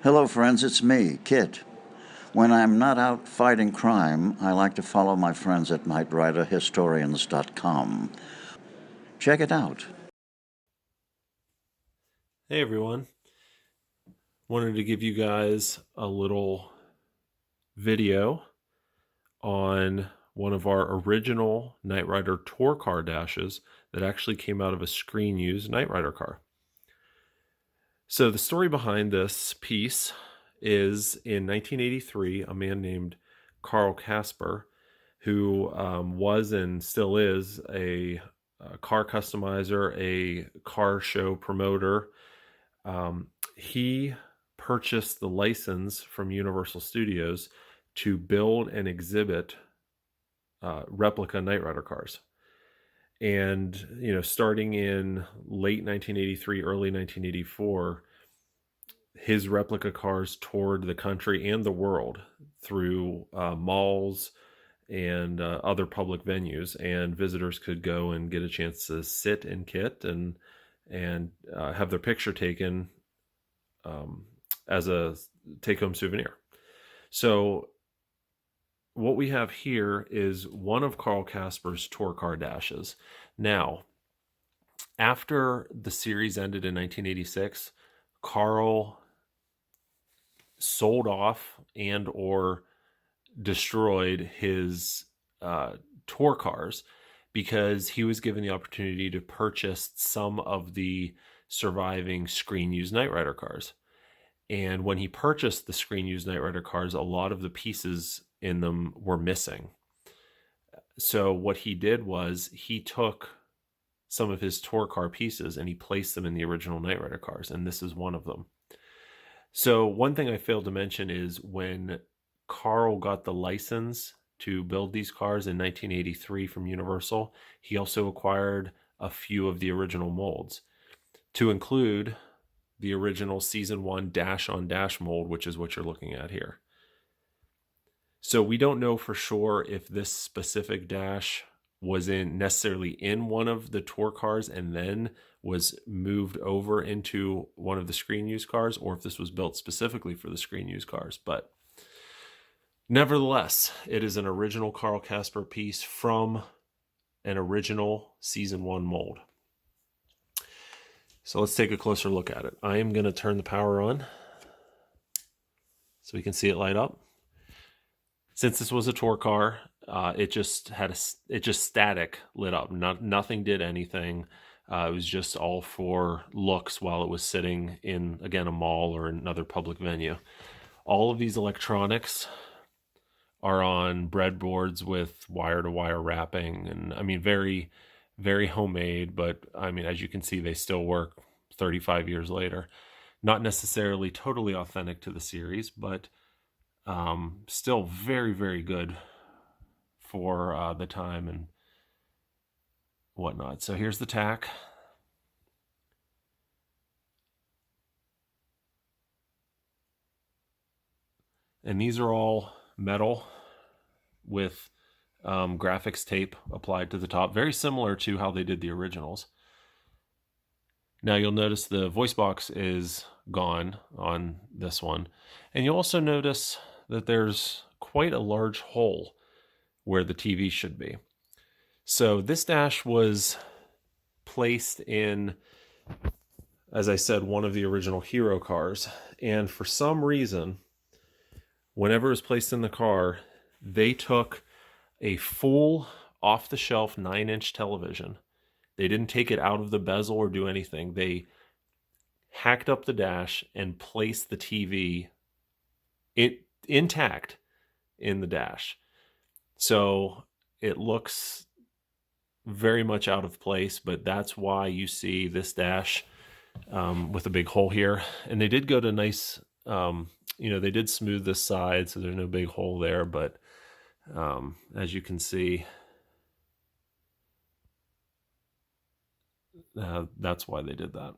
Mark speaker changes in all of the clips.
Speaker 1: Hello, friends, it's me, Kitt. When I'm not out fighting crime, I like to follow my friends at knightriderhistorians.com. Check it out.
Speaker 2: Hey everyone, wanted to give you guys a little video on one of our original Knight Rider tour car dashes that actually came out of a screen-used Knight Rider car. So the story behind this piece is in 1983, a man named Carl Casper, who was and still is a car customizer, a car show promoter. He purchased the license from Universal Studios to build and exhibit replica Knight Rider cars. And, starting in late 1983, early 1984, his replica cars toured the country and the world through malls and other public venues, and visitors could go and get a chance to sit in Kitt and have their picture taken as a take-home souvenir. So what we have here is one of Carl Casper's tour car dashes. Now, after the series ended in 1986, Carl sold off and or destroyed his tour cars because he was given the opportunity to purchase some of the surviving screen-used Knight Rider cars. And when he purchased the screen-used Knight Rider cars, a lot of the pieces in them were missing. So what he did was he took some of his tour car pieces and he placed them in the original Knight Rider cars, and this is one of them. So one thing I failed to mention is when Carl got the license to build these cars in 1983 from Universal, he also acquired a few of the original molds, to include the original Season 1 dash-on-dash mold, which is what you're looking at here. So we don't know for sure if this specific dash was necessarily in one of the tour cars and then was moved over into one of the screen-used cars, or if this was built specifically for the screen-used cars. But nevertheless, it is an original Carl Casper piece from an original Season 1 mold. So let's take a closer look at it. I am going to turn the power on so we can see it light up. Since this was a tour car, it just static lit up. Nothing did anything. It was just all for looks while it was sitting in, again, a mall or another public venue. All of these electronics are on breadboards with wire-to-wire wrapping, and I mean, very, very homemade, but I mean, as you can see, they still work 35 years later. Not necessarily totally authentic to the series, but still very, very good for the time and whatnot. So here's the tack. And these are all metal with graphics tape applied to the top, very similar to how they did the originals. Now you'll notice the voice box is gone on this one, and you'll also notice that there's quite a large hole where the TV should be. So this dash was placed in, as I said, one of the original Hero cars, and for some reason, whenever it was placed in the car, they took a full off-the-shelf 9-inch television. They didn't take it out of the bezel or do anything. They hacked up the dash and placed the TV intact in the dash. So it looks very much out of place, but that's why you see this dash with a big hole here. And they did go to nice, they did smooth this side, so there's no big hole there, but as you can see, that's why they did that.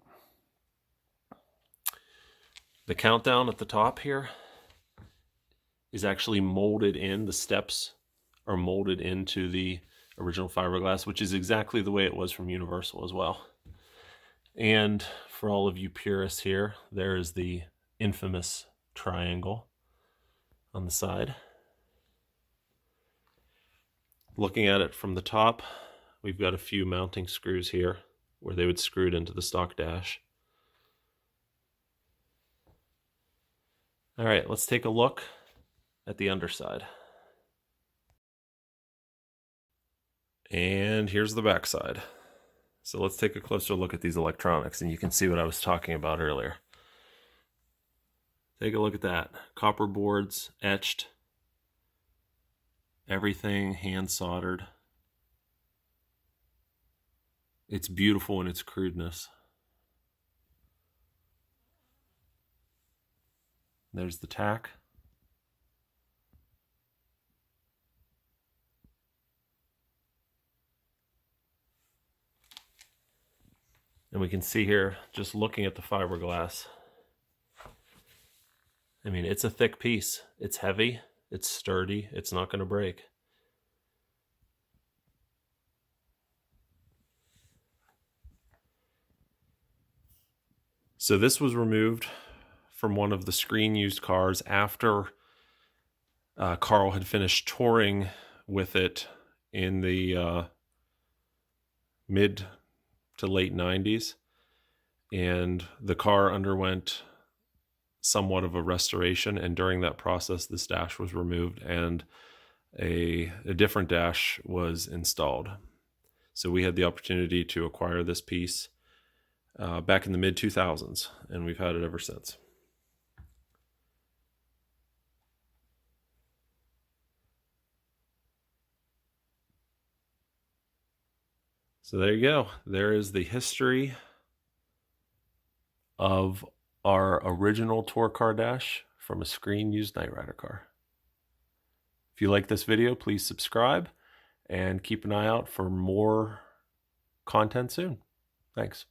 Speaker 2: The countdown at the top here is actually molded in. The steps are molded into the original fiberglass, which is exactly the way it was from Universal as well. And for all of you purists here, there is the infamous triangle on the side. Looking at it from the top, we've got a few mounting screws here where they would screw it into the stock dash. All right, let's take a look at the underside. And here's the backside. So let's take a closer look at these electronics, and you can see what I was talking about earlier. Take a look at that. Copper boards, etched. Everything hand soldered. It's beautiful in its crudeness. There's the tack. And we can see here, just looking at the fiberglass, I mean, it's a thick piece. It's heavy, it's sturdy, it's not going to break. So this was removed from one of the screen used cars after Carl had finished touring with it in the mid to late 90s, and the car underwent somewhat of a restoration, and during that process this dash was removed and a different dash was installed. So we had the opportunity to acquire this piece back in the mid 2000s, and we've had it ever since. So there you go. There is the history of our original tour car dash from a screen used Knight Rider car. If you like this video, please subscribe and keep an eye out for more content soon. Thanks.